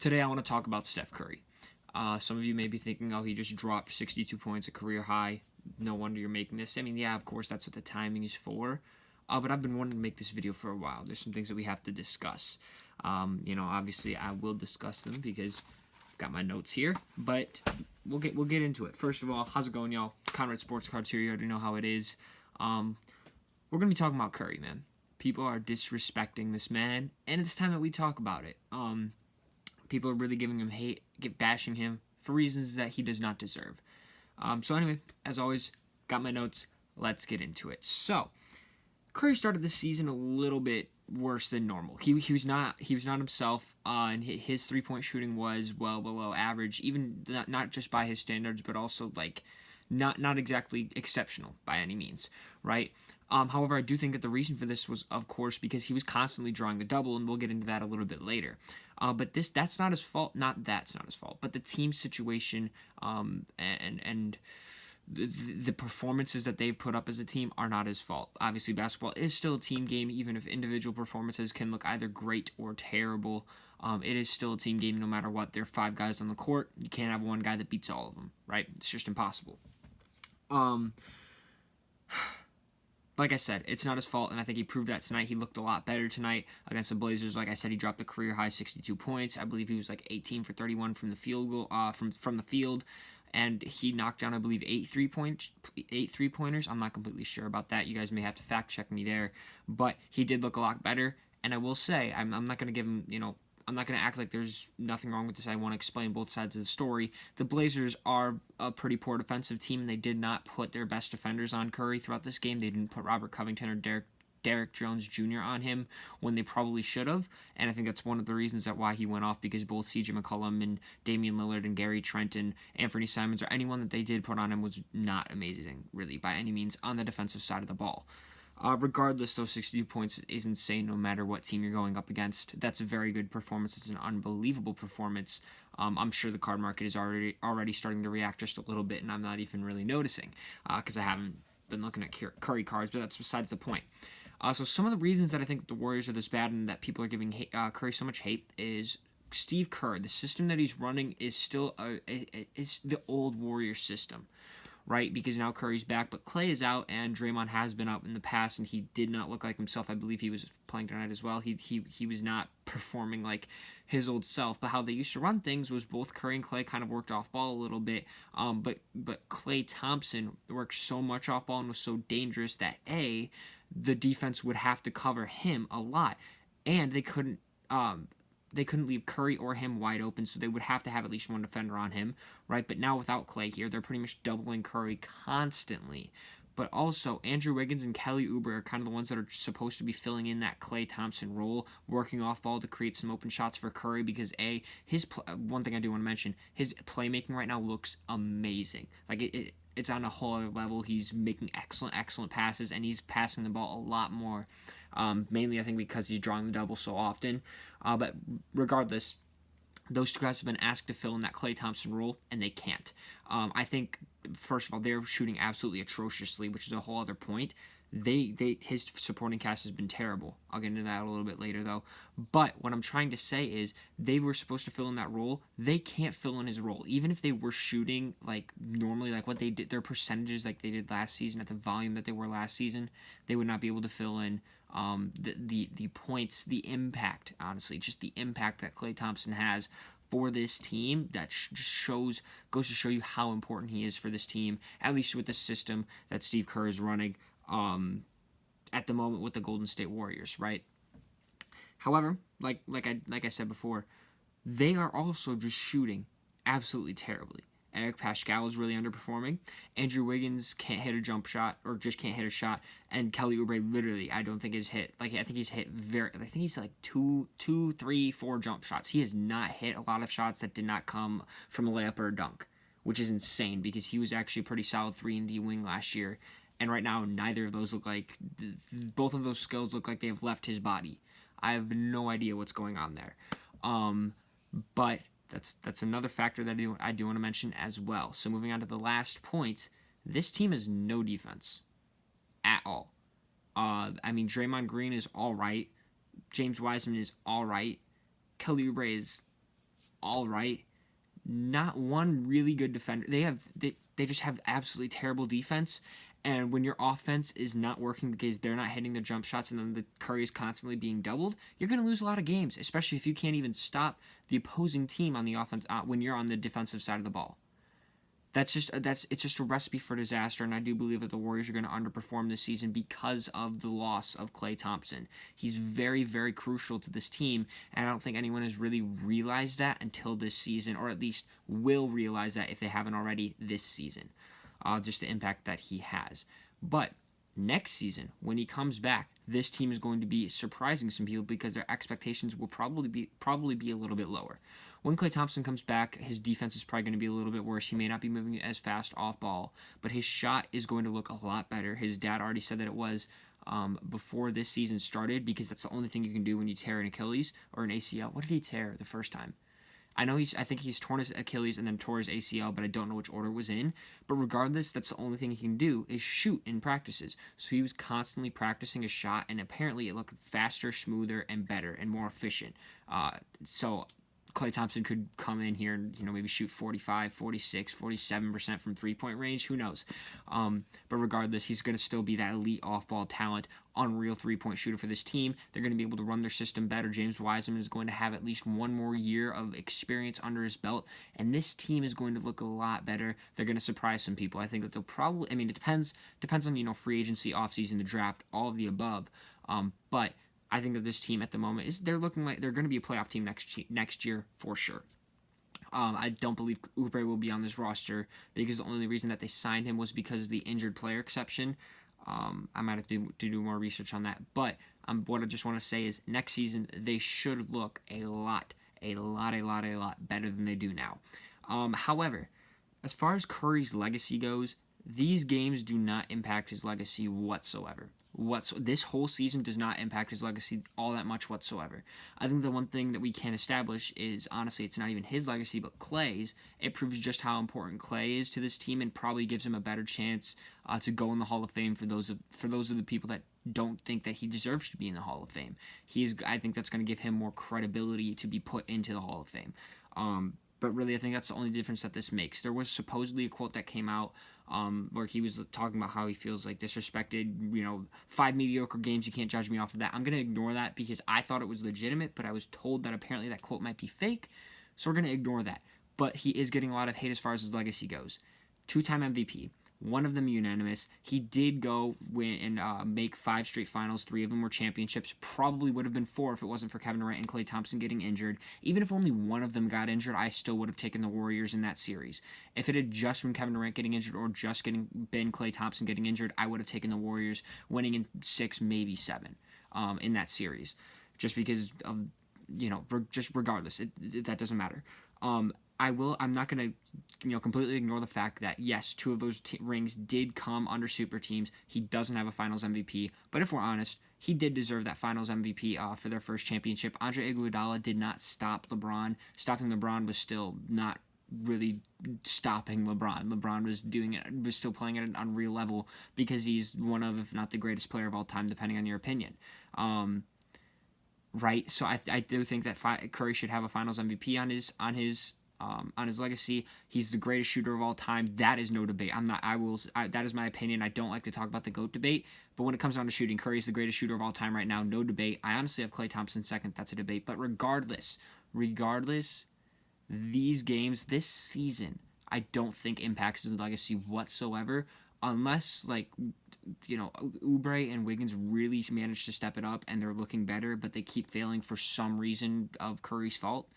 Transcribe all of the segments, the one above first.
Today I want to talk about Steph Curry. Some of you may be thinking, oh, he just dropped 62 points, a career high. No wonder you're making this. I mean, yeah, of course, that's what the timing is for. But I've been wanting to make this video for a while. There's some things that we have to discuss. Obviously, I will discuss them because I've got my notes here. But we'll get into it. First of all, how's it going, y'all? Conrad Sports Cards here. You already know how it is. We're gonna be talking about Curry, man. People are disrespecting this man, and it's time that we talk about it. People are really giving him hate, bashing him for reasons that he does not deserve. So anyway, as always, got my notes. Let's get into it. So, Curry started the season a little bit worse than normal. He was not himself, and his 3-point shooting was well below average, even not just by his standards, but also like not exactly exceptional by any means, right? However, I do think that the reason for this was, of course, because he was constantly drawing the double, and we'll get into that a little bit later. But that's not his fault. That's not his fault. But the team situation and the performances that they've put up as a team are not his fault. Obviously, basketball is still a team game, even if individual performances can look either great or terrible. It is still a team game no matter what. There are 5 guys on the court. You can't have one guy that beats all of them, right? It's just impossible. Like I said, it's not his fault, and I think he proved that tonight. He looked a lot better tonight against the Blazers. Like I said, he dropped a career-high 62 points. I believe he was like 18 for 31 from the field goal, from the field, and he knocked down, I believe, 8 three-pointers. I'm not completely sure about that. You guys may have to fact-check me there, but he did look a lot better, and I will say, I'm not going to give him, I'm not going to act like there's nothing wrong with this. I want to explain both sides of the story. The Blazers are a pretty poor defensive team, and they did not put their best defenders on Curry throughout this game. They didn't put Robert Covington or Derrick Jones Jr. on him when they probably should have, and I think that's one of the reasons that why he went off, because both C.J. McCollum and Damian Lillard and Gary Trent and Anthony Simons, or anyone that they did put on him, was not amazing, really, by any means, on the defensive side of the ball. Regardless, those 62 points is insane no matter what team you're going up against. That's a very good performance. It's an unbelievable performance. I'm sure the card market is already starting to react just a little bit, and I'm not even really noticing because I haven't been looking at Curry cards, but that's besides the point. So some of the reasons that I think the Warriors are this bad and that people are giving Curry so much hate is Steve Kerr. The system that he's running is still it's the old Warrior system, right? Because now Curry's back, but Klay is out, and Draymond has been out in the past, and he did not look like himself. I believe he was playing tonight as well. He was not performing like his old self. But how they used to run things was both Curry and Klay kind of worked off ball a little bit. But Klay Thompson worked so much off ball and was so dangerous that the defense would have to cover him a lot, and they couldn't leave Curry or him wide open, so they would have to have at least one defender on him, right? But now without Klay here, they're pretty much doubling Curry constantly. But also, Andrew Wiggins and Kelly Oubre are kind of the ones that are supposed to be filling in that Klay Thompson role, working off ball to create some open shots for Curry, because one thing I do want to mention, his playmaking right now looks amazing. Like, it's on a whole other level. He's making excellent passes, and he's passing the ball a lot more, mainly I think because he's drawing the double so often. But regardless, those 2 guys have been asked to fill in that Klay Thompson role, and they can't. I think, first of all, they're shooting absolutely atrociously, which is a whole other point. His supporting cast has been terrible. I'll get into that a little bit later, though. But what I'm trying to say is they were supposed to fill in that role. They can't fill in his role. Even if they were shooting like normally, like what they did, their percentages like they did last season at the volume that they were last season, they would not be able to fill in the points, the impact, honestly, just the impact that Klay Thompson has for this team. That just goes to show you how important he is for this team, at least with the system that Steve Kerr is running at the moment with the Golden State Warriors, right? However, like I said before, they are also just shooting absolutely terribly. Eric Paschall is really underperforming. Andrew Wiggins can't hit a jump shot, or just can't hit a shot. And Kelly Oubre literally, I don't think is hit. Like, I think he's hit I think he's like 2, 3, 4 jump shots. He has not hit a lot of shots that did not come from a layup or a dunk, which is insane because he was actually a pretty solid 3-and-D wing last year. And right now, neither of those both of those skills look like they have left his body. I have no idea what's going on there. But that's another factor that I do want to mention as well. So moving on to the last point, this team has no defense at all. I mean, Draymond Green is all right. James Wiseman is all right. Kelly Oubre is all right. Not one really good defender. They just have absolutely terrible defense. And when your offense is not working because they're not hitting their jump shots and then the Curry is constantly being doubled, you're going to lose a lot of games, especially if you can't even stop the opposing team on the offense when you're on the defensive side of the ball. It's just a recipe for disaster, and I do believe that the Warriors are going to underperform this season because of the loss of Klay Thompson. He's very, very crucial to this team, and I don't think anyone has really realized that until this season, or at least will realize that if they haven't already this season, just the impact that he has. But next season, when he comes back, this team is going to be surprising some people because their expectations will probably be a little bit lower. When Klay Thompson comes back, his defense is probably going to be a little bit worse. He may not be moving as fast off ball, but his shot is going to look a lot better. His dad already said that it was before this season started because that's the only thing you can do when you tear an Achilles or an ACL. What did he tear the first time? I think he's torn his Achilles and then tore his ACL, but I don't know which order it was in. But regardless, that's the only thing he can do is shoot in practices. So he was constantly practicing his shot, and apparently it looked faster, smoother, and better and more efficient. So Klay Thompson could come in here and maybe shoot 45, 46, 47% from three-point range. Who knows? But regardless, he's going to still be that elite off-ball talent, unreal three-point shooter for this team. They're going to be able to run their system better. James Wiseman is going to have at least one more year of experience under his belt, and this team is going to look a lot better. They're going to surprise some people. I think that they'll probably. I mean, it depends on free agency, offseason, the draft, all of the above. But I think that this team at the moment they're looking like they're going to be a playoff team next year for sure. I don't believe Oubre will be on this roster because the only reason that they signed him was because of the injured player exception. I might have to do more research on that. But what I just want to say is next season they should look a lot better than they do now. However, as far as Curry's legacy goes, these games do not impact his legacy whatsoever. This whole season does not impact his legacy all that much whatsoever. I think the one thing that we can establish is, honestly, it's not even his legacy, but Klay's. It proves just how important Klay is to this team and probably gives him a better chance to go in the Hall of Fame for those of the people that don't think that he deserves to be in the Hall of Fame. I think that's going to give him more credibility to be put into the Hall of Fame. But really, I think that's the only difference that this makes. There was supposedly a quote that came out where he was talking about how he feels like disrespected, 5 mediocre games, you can't judge me off of that. I'm going to ignore that because I thought it was legitimate, but I was told that apparently that quote might be fake, so we're going to ignore that. But he is getting a lot of hate as far as his legacy goes. 2-time MVP. One of them unanimous. He did go win and make 5 straight finals. 3 of them were championships. Probably would have been 4 if it wasn't for Kevin Durant and Klay Thompson getting injured. Even if only one of them got injured, I still would have taken the Warriors in that series. If it had just been Kevin Durant getting injured or just been Klay Thompson getting injured, I would have taken the Warriors winning in 6, maybe 7 in that series. Just because of, just regardless, that doesn't matter. I'm not going to, completely ignore the fact that, yes, 2 of those rings did come under super teams. He doesn't have a finals MVP. But if we're honest, he did deserve that finals MVP for their first championship. Andre Iguodala did not stop LeBron. Stopping LeBron was still not really stopping LeBron. LeBron was still playing at an unreal level because he's one of, if not the greatest player of all time, depending on your opinion. Right? So I do think that Curry should have a finals MVP on his legacy. He's the greatest shooter of all time. That is no debate. That is my opinion. I don't like to talk about the GOAT debate, but when it comes down to shooting, Curry's the greatest shooter of all time right now. No debate. I honestly have Klay Thompson second. That's a debate. But regardless, these games, this season, I don't think impacts his legacy whatsoever, unless, Oubre and Wiggins really manage to step it up and they're looking better, but they keep failing for some reason of Curry's fault.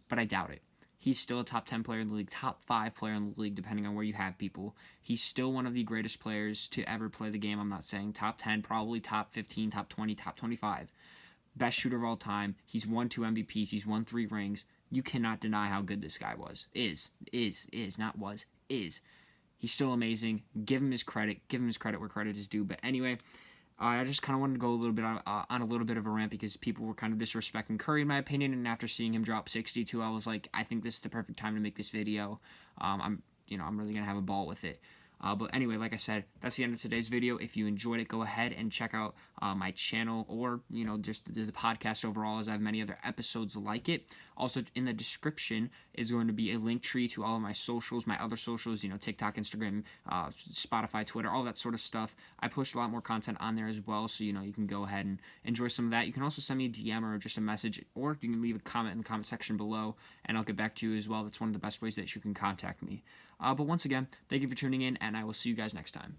But I doubt it. He's still a top 10 player in the league, top 5 player in the league, depending on where you have people. He's still one of the greatest players to ever play the game. I'm not saying top 10, probably top 15, top 20, top 25. Best shooter of all time. He's won 2 MVPs. He's won 3 rings. You cannot deny how good this guy is. He's still amazing. Give him his credit. Give him his credit where credit is due. But anyway, I just kind of wanted to go a little bit on a little bit of a rant because people were kind of disrespecting Curry, in my opinion. And after seeing him drop 62, I was like, I think this is the perfect time to make this video. I'm really gonna have a ball with it. But anyway, like I said, that's the end of today's video. If you enjoyed it, go ahead and check out my channel, or just the podcast overall, as I have many other episodes like it. Also, in the description is going to be a link tree to all of my socials, my other socials, TikTok, Instagram, Spotify, Twitter, all that sort of stuff. I post a lot more content on there as well, so you can go ahead and enjoy some of that. You can also send me a DM or just a message, or you can leave a comment in the comment section below, and I'll get back to you as well. That's one of the best ways that you can contact me. But once again, thank you for tuning in, and I will see you guys next time.